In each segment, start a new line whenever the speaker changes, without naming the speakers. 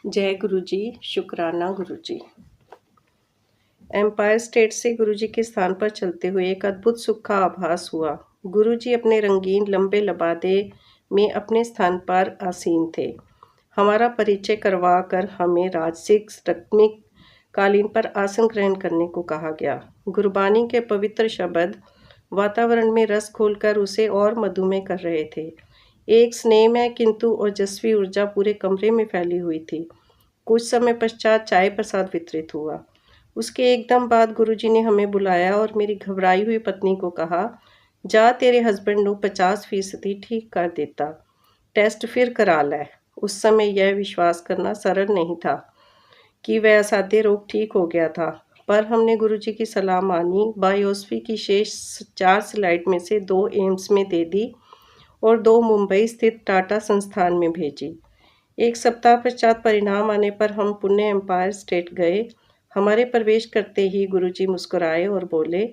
जय गुरुजी, शुक्राना गुरुजी। Empire state से गुरुजी के स्थान पर चलते हुए एक अद्भुत सुख का आभास हुआ। गुरुजी अपने रंगीन लंबे लबादे में अपने स्थान पर आसीन थे। हमारा परिचय करवा कर हमें राजसिक रत्मिक कालीन पर आसन ग्रहण करने को कहा गया। गुरबानी के पवित्र शब्द वातावरण में रस खोलकर उसे और मधुमेह कर रहे थे। एक स्नेहमय किंतु ओजस्वी ऊर्जा पूरे कमरे में फैली हुई थी। कुछ समय पश्चात चाय प्रसाद वितरित हुआ। उसके एकदम बाद गुरुजी ने हमें बुलाया और मेरी घबराई हुई पत्नी को कहा, जा तेरे हस्बैंड को 50% ठीक कर देता, टेस्ट फिर करा लै। उस समय यह विश्वास करना सरल नहीं था कि वह असाध्य रोग ठीक हो गया था, पर हमने गुरुजी की सलाह मानी। बायोप्सी की शेष 4 स्लाइड में से 2 एम्स में दे दी और 2 मुंबई स्थित टाटा संस्थान में भेजी। एक सप्ताह पश्चात परिणाम आने पर हम पुणे एम्पायर स्टेट गए। हमारे प्रवेश करते ही गुरुजी मुस्कुराए और बोले,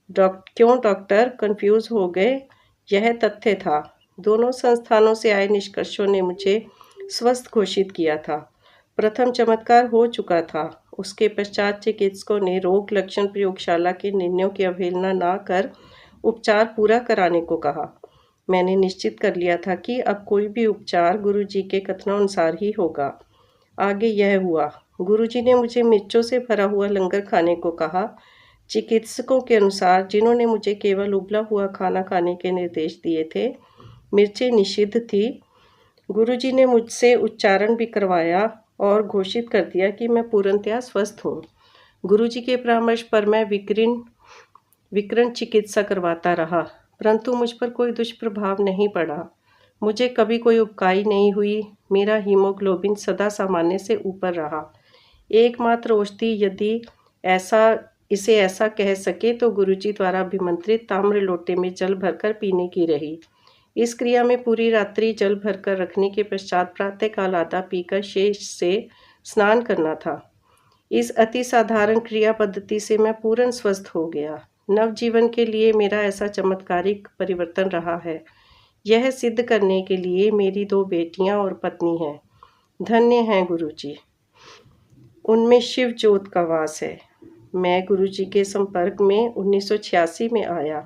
क्यों डॉक्टर कंफ्यूज हो गए? यह तथ्य था। दोनों संस्थानों से आए निष्कर्षों ने मुझे स्वस्थ घोषित किया था। प्रथम चमत्कार हो चुका था। उसके पश्चात चिकित्सकों ने रोग लक्षण प्रयोगशाला के निर्णयों की अवहेलना न कर उपचार पूरा कराने को कहा। मैंने निश्चित कर लिया था कि अब कोई भी उपचार गुरुजी के कथनानुसार ही होगा। आगे यह हुआ। गुरुजी ने मुझे मिर्चों से भरा हुआ लंगर खाने को कहा। चिकित्सकों के अनुसार, जिन्होंने मुझे केवल उबला हुआ खाना खाने के निर्देश दिए थे, मिर्चें निषिद्ध थी। गुरुजी ने मुझसे उच्चारण भी करवाया और घोषित कर दिया कि मैं पूर्णतया स्वस्थ हूँ। गुरुजी के परामर्श पर मैं विकिरण चिकित्सा करवाता रहा, परंतु मुझ पर कोई दुष्प्रभाव नहीं पड़ा। मुझे कभी कोई उबकाई नहीं हुई। मेरा हीमोग्लोबिन सदा सामान्य से ऊपर रहा। एकमात्र औषधि, यदि इसे ऐसा कह सके, तो गुरुजी द्वारा अभिमंत्रित ताम्र लोटे में जल भरकर पीने की रही। इस क्रिया में पूरी रात्रि जल भरकर रखने के पश्चात प्रातःकाल आधा पीकर शेष से स्नान करना था। इस अति साधारण क्रिया पद्धति से मैं पूर्ण स्वस्थ हो गया। नवजीवन के लिए मेरा ऐसा चमत्कारिक परिवर्तन रहा है, यह सिद्ध करने के लिए मेरी 2 बेटियां और पत्नी हैं। धन्य हैं गुरुजी, उनमें शिव ज्योत का वास है। मैं गुरुजी के संपर्क में 1986 में आया।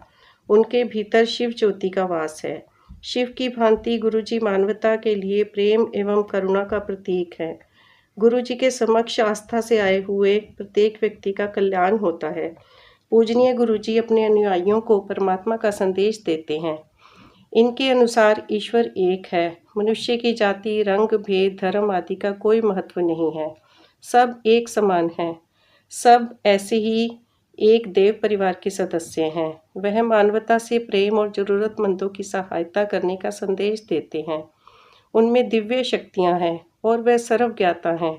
उनके भीतर शिव ज्योति का वास है। शिव की भांति गुरुजी मानवता के लिए प्रेम एवं करुणा का प्रतीक है। गुरुजी के समक्ष आस्था से आए हुए प्रत्येक व्यक्ति का कल्याण होता है। पूजनीय गुरुजी अपने अनुयायियों को परमात्मा का संदेश देते हैं। इनके अनुसार ईश्वर एक है। मनुष्य की जाति, रंग, भेद, धर्म आदि का कोई महत्व नहीं है। सब एक समान हैं। सब ऐसे ही एक देव परिवार के सदस्य हैं। वह मानवता से प्रेम और जरूरतमंदों की सहायता करने का संदेश देते हैं। उनमें दिव्य शक्तियां हैं और वह सर्वज्ञाता हैं।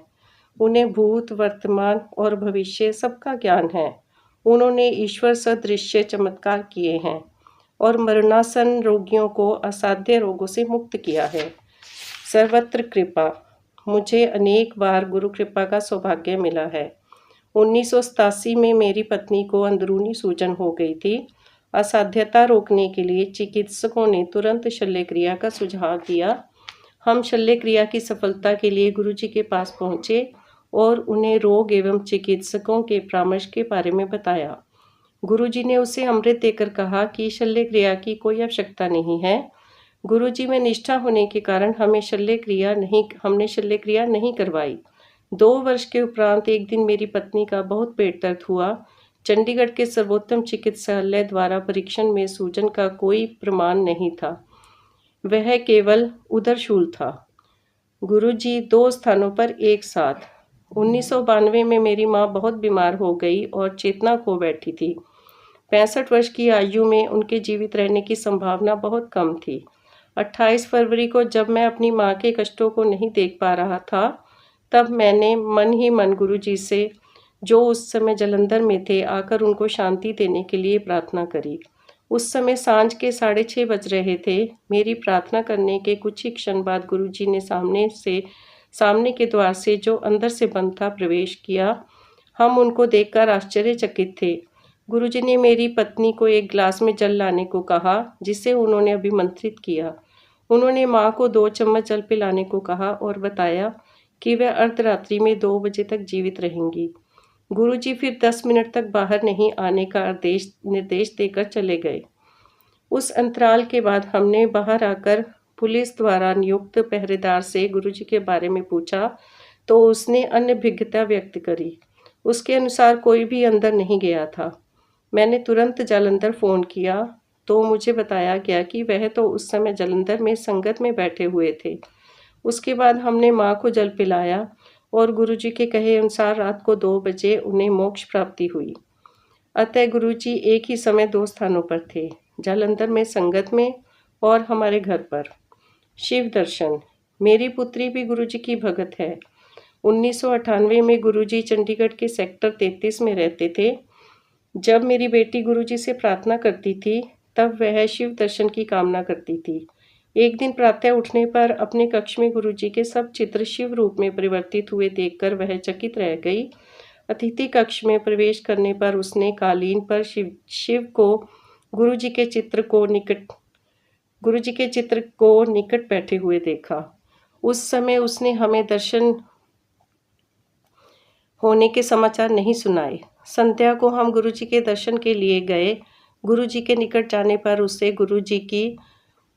उन्हें भूत, वर्तमान और भविष्य सबका ज्ञान है। उन्होंने ईश्वर सदृश चमत्कार किए हैं और मरणासन रोगियों को असाध्य रोगों से मुक्त किया है। सर्वत्र कृपा। मुझे अनेक बार गुरु कृपा का सौभाग्य मिला है। 1987 में मेरी पत्नी को अंदरूनी सूजन हो गई थी। असाध्यता रोकने के लिए चिकित्सकों ने तुरंत शल्य क्रिया का सुझाव दिया। हम शल्य क्रिया की सफलता के लिए गुरुजी के पास पहुंचे और उन्हें रोग एवं चिकित्सकों के परामर्श के बारे में बताया। गुरुजी ने उसे अमृत देकर कहा कि शल्य क्रिया की कोई आवश्यकता नहीं है। गुरुजी में निष्ठा होने के कारण हमने शल्य क्रिया नहीं करवाई। 2 वर्ष के उपरांत एक दिन मेरी पत्नी का बहुत पेट दर्द हुआ। चंडीगढ़ के सर्वोत्तम चिकित्सालय द्वारा परीक्षण में सूजन का कोई प्रमाण नहीं था, वह केवल उदरशूल था। गुरुजी 2 स्थानों पर एक साथ। 1992 में मेरी माँ बहुत बीमार हो गई और चेतना खो बैठी थी। 65 वर्ष की आयु में उनके जीवित रहने की संभावना बहुत कम थी। 28 फरवरी को जब मैं अपनी माँ के कष्टों को नहीं देख पा रहा था, तब मैंने मन ही मन गुरुजी से, जो उस समय जलंधर में थे, आकर उनको शांति देने के लिए प्रार्थना करी। उस समय सांझ के 6:30 बज रहे थे। मेरी प्रार्थना करने के कुछ ही क्षण बाद गुरुजी ने सामने के द्वार से, जो अंदर से बंद था, प्रवेश किया। हम उनको देखकर आश्चर्यचकित थे। गुरुजी ने मेरी पत्नी को एक गिलास में जल लाने को कहा, जिसे उन्होंने अभिमंत्रित किया। उन्होंने माँ को 2 चम्मच जल पिलाने को कहा और बताया कि वह अर्धरात्रि में 2 बजे तक जीवित रहेंगी। गुरुजी फिर 10 मिनट तक बाहर नहीं आने का निर्देश देकर चले गए। उस अंतराल के बाद हमने बाहर आकर पुलिस द्वारा नियुक्त पहरेदार से गुरुजी के बारे में पूछा तो उसने अनभिज्ञता व्यक्त करी। उसके अनुसार कोई भी अंदर नहीं गया था। मैंने तुरंत जालंधर फ़ोन किया तो मुझे बताया गया कि वह तो उस समय जालंधर में संगत में बैठे हुए थे। उसके बाद हमने माँ को जल पिलाया और गुरुजी के कहे अनुसार रात को 2 बजे उन्हें मोक्ष प्राप्ति हुई। अतः गुरुजी एक ही समय 2 स्थानों पर थे, जालंधर में संगत में और हमारे घर पर। शिव दर्शन। मेरी पुत्री भी गुरुजी की भगत है। 1998 में गुरुजी चंडीगढ़ के सेक्टर 33 में रहते थे। जब मेरी बेटी गुरुजी से प्रार्थना करती थी तब वह शिव दर्शन की कामना करती थी। एक दिन प्रातः उठने पर अपने कक्ष में गुरुजी के सब चित्र शिव रूप में परिवर्तित हुए देखकर वह चकित रह गई। अतिथि कक्ष में प्रवेश करने पर उसने कालीन पर शिव को गुरुजी के चित्र को निकट बैठे हुए देखा। उस समय उसने हमें दर्शन होने के समाचार नहीं सुनाए। संध्या को हम गुरुजी के दर्शन के लिए गए। गुरुजी के निकट जाने पर उसे गुरुजी की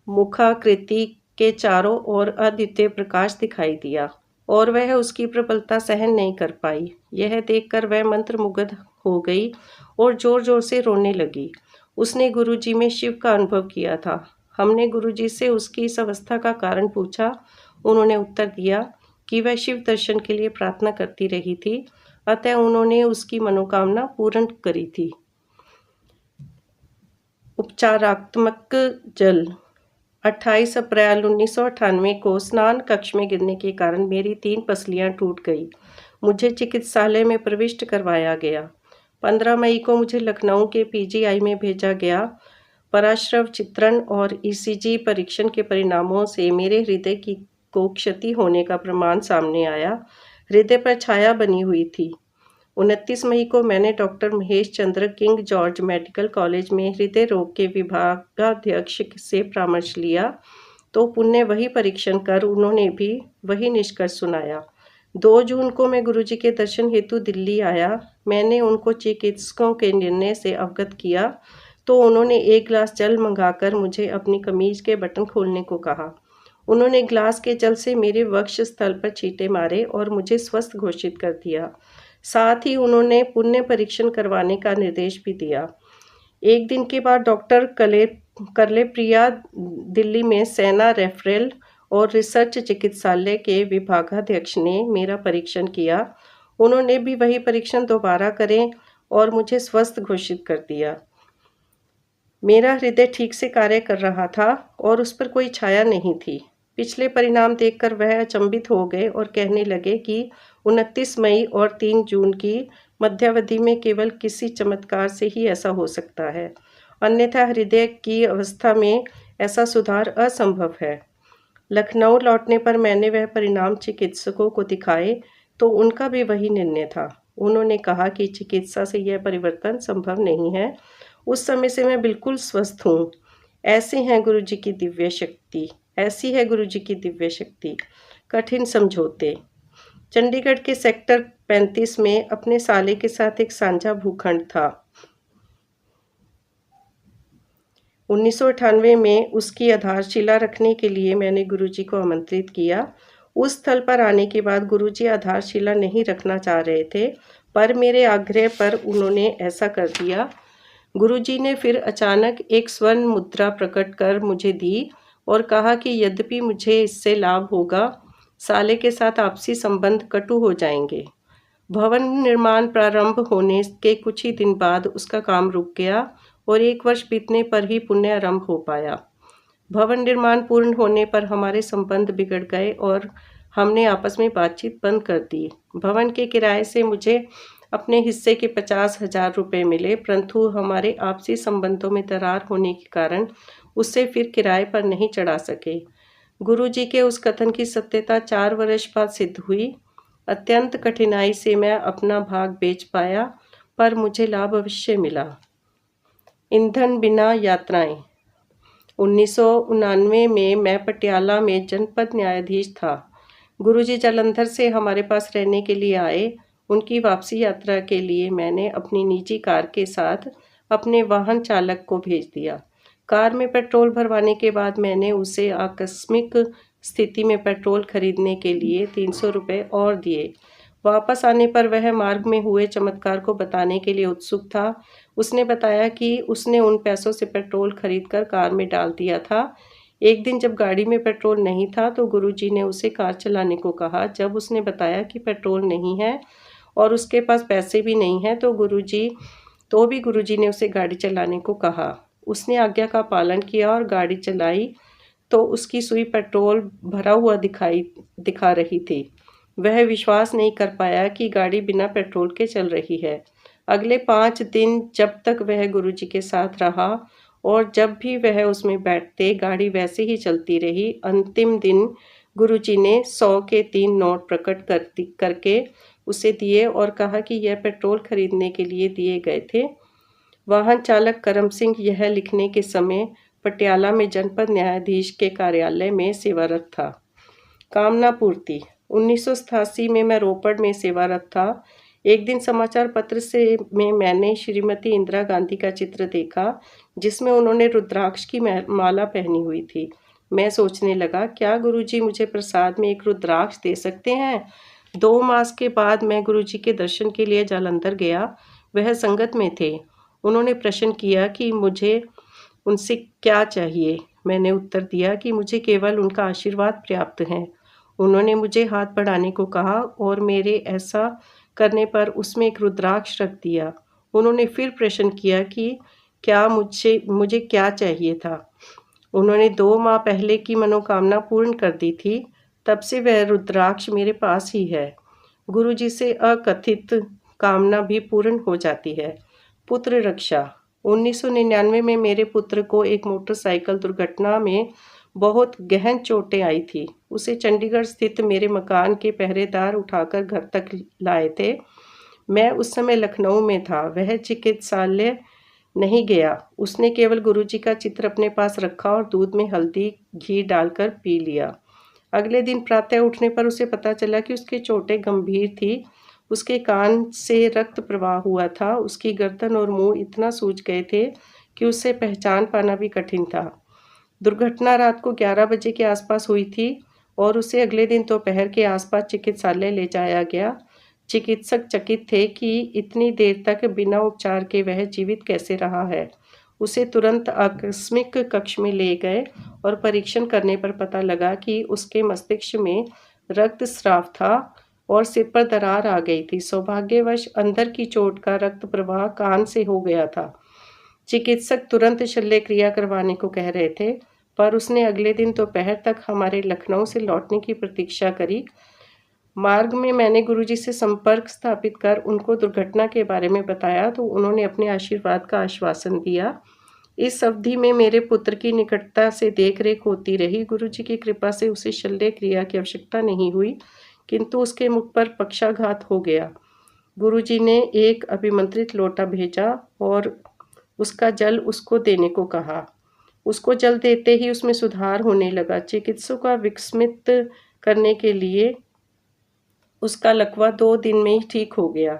मुखाकृति के चारों ओर अद्वितीय प्रकाश दिखाई दिया और वह उसकी प्रबलता सहन नहीं कर पाई। यह देखकर वह मंत्रमुग्ध हो गई और जोर जोर से रोने लगी। उसने गुरुजी में शिव का अनुभव किया था। हमने गुरुजी से उसकी इस अवस्था का कारण पूछा। उन्होंने उत्तर दिया कि वह शिव दर्शन के लिए प्रार्थना करती रही थी, अतः उन्होंने उसकी मनोकामना पूर्ण करी थी। उपचारात्मक जल। 28 अप्रैल 1998 को स्नान कक्ष में गिरने के कारण मेरी 3 पसलियां टूट गई। मुझे चिकित्सालय में प्रविष्ट करवाया गया। 15 मई को मुझे लखनऊ के पीजीआई में भेजा गया। पराश्रव चित्रण और ईसीजी परीक्षण के परिणामों से मेरे हृदय को क्षति होने का प्रमाण सामने आया। हृदय पर छाया बनी हुई थी। 29 मई को मैंने doctor Mahesh Chandra king George medical college में हृदय रोग के विभागाध्यक्ष से परामर्श लिया तो पुण्य वही परीक्षण कर उन्होंने भी वही निष्कर्ष सुनाया। 2 जून को मैं गुरुजी के दर्शन हेतु दिल्ली आया। मैंने उनको चिकित्सकों के निर्णय से अवगत किया तो उन्होंने 1 गिलास जल मंगाकर मुझे अपनी कमीज के बटन खोलने को कहा। उन्होंने गिलास के जल से मेरे वक्ष स्थल पर छींटे मारे और मुझे स्वस्थ घोषित कर दिया। साथ ही उन्होंने परीक्षण करवाने का निर्देश भी दिया। एक दिन के बाद डॉक्टर करलेप्रिया दिल्ली में सेना रेफरल और रिसर्च चिकित्सालय के विभागाध्यक्ष ने मेरा परीक्षण किया। उन्होंने भी वही परीक्षण दोबारा करें और मुझे स्वस्थ घोषित कर दिया। मेरा हृदय ठीक से कार्य कर रहा था और उस पर कोई छाया नहीं थी। पिछले परिणाम देखकर वह अचंभित हो गए और कहने लगे कि 29 मई और 3 जून की मध्यावधि में केवल किसी चमत्कार से ही ऐसा हो सकता है, अन्यथा हृदय की अवस्था में ऐसा सुधार असंभव है। लखनऊ लौटने पर मैंने वह परिणाम चिकित्सकों को दिखाए तो उनका भी वही निर्णय था। उन्होंने कहा कि चिकित्सा से यह परिवर्तन संभव नहीं है। उस समय से मैं बिल्कुल स्वस्थ हूँ। ऐसी है गुरुजी की दिव्य शक्ति। कठिन समझौते। चंडीगढ़ के सेक्टर 35 में अपने साले के साथ एक साझा भूखंड था। 1998 में उसकी आधारशिला रखने के लिए मैंने गुरुजी को आमंत्रित किया। उस स्थल पर आने के बाद गुरुजी आधारशिला नहीं रखना चाह रहे थे, पर मेरे आग्रह पर उन्होंने ऐसा कर दिया। गुरुजी ने फिर अचानक एक स्वर्ण मुद्रा प्रकट कर मुझे दी और कहा कि यद्यपि मुझे इससे लाभ होगा, साले के साथ आपसी संबंध कटु हो जाएंगे। भवन निर्माण प्रारंभ होने के कुछ ही दिन बाद उसका काम रुक गया और 1 वर्ष बीतने पर ही पुनः आरंभ हो पाया। भवन निर्माण पूर्ण होने पर हमारे संबंध बिगड़ गए और हमने आपस में बातचीत बंद कर दी। भवन के किराए से मुझे अपने हिस्से के 50,000 रुपये मिले, परंतु हमारे आपसी संबंधों में दरार होने के कारण उससे फिर किराए पर नहीं चढ़ा सके। गुरुजी के उस कथन की सत्यता 4 वर्ष बाद सिद्ध हुई। अत्यंत कठिनाई से मैं अपना भाग बेच पाया, पर मुझे लाभ अवश्य मिला। ईंधन बिना यात्राएं। 1999 में मैं पटियाला में जनपद न्यायाधीश था। गुरुजी जालंधर से हमारे पास रहने के लिए आए। उनकी वापसी यात्रा के लिए मैंने अपनी निजी कार के साथ अपने वाहन चालक को भेज दिया। कार में पेट्रोल भरवाने के बाद मैंने उसे आकस्मिक स्थिति में पेट्रोल खरीदने के लिए 300 रुपये और दिए। वापस आने पर वह मार्ग में हुए चमत्कार को बताने के लिए उत्सुक था। उसने बताया कि उसने उन पैसों से पेट्रोल खरीदकर कार में डाल दिया था। एक दिन जब गाड़ी में पेट्रोल नहीं था तो गुरुजी ने उसे कार चलाने को कहा। जब उसने बताया कि पेट्रोल नहीं है और उसके पास पैसे भी नहीं हैं तो भी गुरुजी ने उसे गाड़ी चलाने को कहा। उसने आज्ञा का पालन किया और गाड़ी चलाई तो उसकी सुई पेट्रोल भरा हुआ दिखा रही थी। वह विश्वास नहीं कर पाया कि गाड़ी बिना पेट्रोल के चल रही है। अगले 5 दिन जब तक वह गुरुजी के साथ रहा और जब भी वह उसमें बैठते गाड़ी वैसे ही चलती रही। अंतिम दिन गुरुजी ने 100 के 3 नोट प्रकट करके उसे दिए और कहा कि यह पेट्रोल खरीदने के लिए दिए गए थे। वाहन चालक करम सिंह यह लिखने के समय पटियाला में जनपद न्यायाधीश के कार्यालय में सेवारत था। कामना पूर्ति 1987 में मैं रोपड़ में सेवारत था। एक दिन समाचार पत्र में मैंने श्रीमती इंदिरा गांधी का चित्र देखा जिसमें उन्होंने रुद्राक्ष की माला पहनी हुई थी। मैं सोचने लगा, क्या गुरुजी मुझे प्रसाद में एक रुद्राक्ष दे सकते हैं? 2 मास के बाद मैं गुरुजी के दर्शन के लिए जालंधर गया। वह संगत में थे। उन्होंने प्रश्न किया कि मुझे उनसे क्या चाहिए। मैंने उत्तर दिया कि मुझे केवल उनका आशीर्वाद पर्याप्त है। उन्होंने मुझे हाथ बढ़ाने को कहा और मेरे ऐसा करने पर उसमें एक रुद्राक्ष रख दिया। उन्होंने फिर प्रश्न किया कि क्या मुझे क्या चाहिए था। उन्होंने 2 माह पहले की मनोकामना पूर्ण कर दी थी। तब से वह रुद्राक्ष मेरे पास ही है। गुरुजी से अकथित कामना भी पूर्ण हो जाती है। पुत्र रक्षा 1999 में मेरे पुत्र को एक मोटरसाइकिल दुर्घटना में बहुत गहन चोटें आई थी। उसे चंडीगढ़ स्थित मेरे मकान के पहरेदार उठाकर घर तक लाए थे। मैं उस समय लखनऊ में था। वह चिकित्सालय नहीं गया। उसने केवल गुरुजी का चित्र अपने पास रखा और दूध में हल्दी घी डालकर पी लिया। अगले दिन प्रातः उठने पर उसे पता चला कि उसकी चोटें गंभीर थी। उसके कान से रक्त प्रवाह हुआ था। उसकी गर्दन और मुंह इतना सूज गए थे कि उसे पहचान पाना भी कठिन था। दुर्घटना रात को 11 बजे के आसपास हुई थी और उसे अगले दिन दोपहर के आसपास चिकित्सालय ले जाया गया। चिकित्सक चकित थे कि इतनी देर तक बिना उपचार के वह जीवित कैसे रहा है। उसे तुरंत आकस्मिक कक्ष में ले गए और परीक्षण करने पर पता लगा कि उसके मस्तिष्क में रक्तस्राव था और सिर पर दरार आ गई थी। सौभाग्यवश अंदर की चोट का रक्त प्रवाह कान से हो गया था। चिकित्सक तुरंत शल्य क्रिया करवाने को कह रहे थे, पर उसने अगले दिन दोपहर तक हमारे लखनऊ से लौटने की प्रतीक्षा करी। मार्ग में मैंने गुरुजी से संपर्क स्थापित कर उनको दुर्घटना के बारे में बताया तो उन्होंने अपने आशीर्वाद का आश्वासन दिया। इस अवधि में मेरे पुत्र की निकटता से देखरेख होती रही। गुरुजी की कृपा से उसे शल्य क्रिया की आवश्यकता नहीं हुई, किंतु उसके मुख पर पक्षाघात हो गया। गुरुजी ने एक अभिमंत्रित लोटा भेजा और उसका जल उसको देने को कहा। उसको जल देते ही उसमें सुधार होने लगा। चिकित्सकों का विस्मित करने के लिए उसका लकवा 2 दिन में ही ठीक हो गया।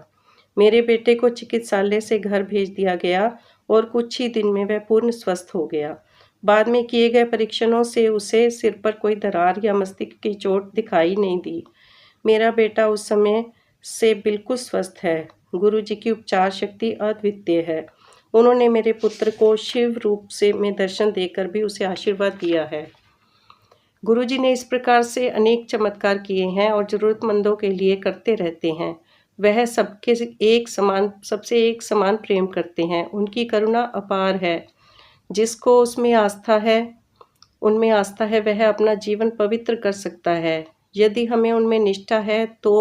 मेरे बेटे को चिकित्सालय से घर भेज दिया गया और कुछ ही दिन में वह पूर्ण स्वस्थ हो गया। बाद में किए गए परीक्षणों से उसे सिर पर कोई दरार या मस्तिष्क की चोट दिखाई नहीं दी। मेरा बेटा उस समय से बिल्कुल स्वस्थ है। गुरुजी की उपचार शक्ति अद्वितीय है। उन्होंने मेरे पुत्र को शिव रूप में दर्शन देकर भी उसे आशीर्वाद दिया है। गुरुजी ने इस प्रकार से अनेक चमत्कार किए हैं और जरूरतमंदों के लिए करते रहते हैं। वह सबसे एक समान प्रेम करते हैं। उनकी करुणा अपार है। जिसको उनमें आस्था है वह अपना जीवन पवित्र कर सकता है। यदि हमें उनमें निष्ठा है तो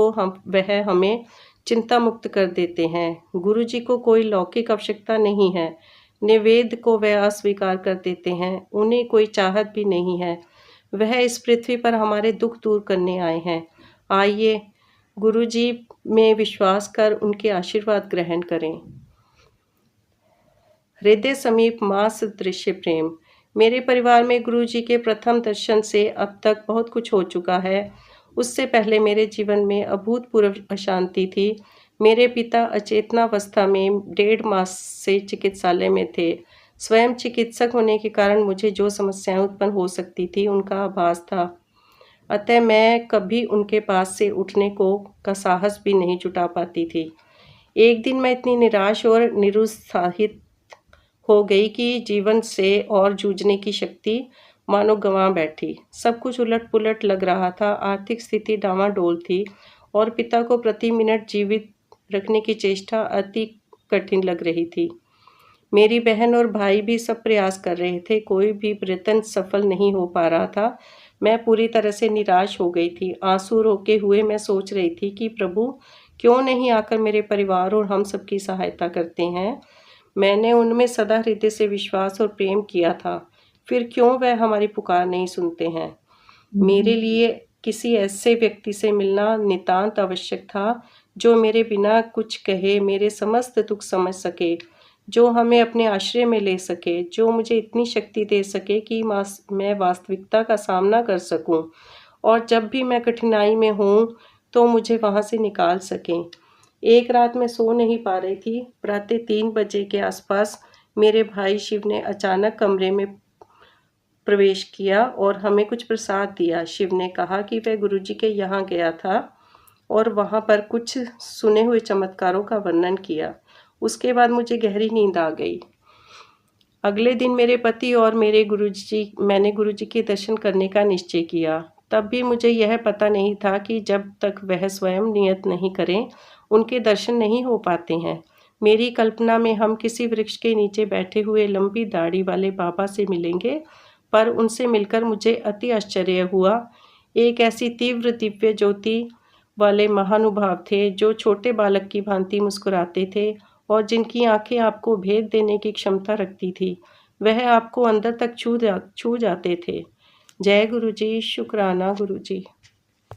वह हमें चिंता मुक्त कर देते हैं। गुरुजी को कोई लौकिक आवश्यकता नहीं है। निवेद को वह अस्वीकार कर देते हैं। उन्हें कोई चाहत भी नहीं है। वह इस पृथ्वी पर हमारे दुख दूर करने आए हैं। आइए गुरुजी में विश्वास कर उनके आशीर्वाद ग्रहण करें। हृदय समीप मां सदृश्य प्रेम। मेरे परिवार में गुरुजी के प्रथम दर्शन से अब तक बहुत कुछ हो चुका है उससे पहले मेरे जीवन में अभूतपूर्व अशांति थी। मेरे पिता अचेतनावस्था में 1.5 मास से चिकित्सालय में थे। स्वयं चिकित्सक होने के कारण मुझे जो समस्याएँ उत्पन्न हो सकती थी, उनका आभास था। अतः मैं कभी उनके पास से उठने का साहस भी नहीं जुटा पाती थी। एक दिन मैं इतनी निराश और निरुत्साहित हो गई कि जीवन से और जूझने की शक्ति मानो गँवा बैठी। सब कुछ उलट-पुलट लग रहा था, आर्थिक स्थिति डामाडोल थी और पिता को प्रति मिनट जीवित रखने की चेष्टा अति कठिन लग रही थी। मेरी बहन और भाई भी सब प्रयास कर रहे थे, कोई भी प्रयत्न सफल नहीं हो पा रहा था। मैं पूरी तरह से निराश हो गई थी। आँसू रोके हुए मैं सोच रही थी कि प्रभु क्यों नहीं आकर मेरे परिवार और हम सबकी सहायता करते हैं? मैंने उनमें सदा हृदय से विश्वास और प्रेम किया था, फिर क्यों वह हमारी पुकार नहीं सुनते हैं? मेरे लिए किसी ऐसे व्यक्ति से मिलना नितांत आवश्यक था, जो मेरे बिना कुछ कहे मेरे समस्त दुःख समझ सके, जो हमें अपने आश्रय में ले सके, जो मुझे इतनी शक्ति दे सके कि मैं वास्तविकता का सामना कर सकूं और जब भी मैं कठिनाई में हूँ, तो मुझे वहाँ से निकाल सकें। एक रात मैं सो नहीं पा रही थी। प्रातः 3 बजे के आसपास मेरे भाई शिव ने अचानक कमरे में प्रवेश किया और हमें कुछ प्रसाद दिया। शिव ने कहा कि वह गुरुजी के यहाँ गया था और वहाँ पर कुछ सुने हुए चमत्कारों का वर्णन किया। उसके बाद मुझे गहरी नींद आ गई। अगले दिन मेरे पति और मैंने गुरुजी के दर्शन करने का निश्चय किया। तब भी मुझे यह पता नहीं था कि जब तक वह स्वयं नियत नहीं करें, उनके दर्शन नहीं हो पाते हैं। मेरी कल्पना में हम किसी वृक्ष के नीचे बैठे हुए लंबी दाढ़ी वाले बाबा से मिलेंगे, पर उनसे मिलकर मुझे अति आश्चर्य हुआ। एक ऐसी तीव्र दिव्य ज्योति वाले महानुभाव थे, जो छोटे बालक की भांति मुस्कुराते थे और जिनकी आंखें आपको भेद देने की क्षमता रखती थी। वह आपको अंदर तक छू जाते थे। जय गुरु जी, शुक्राना गुरु जी।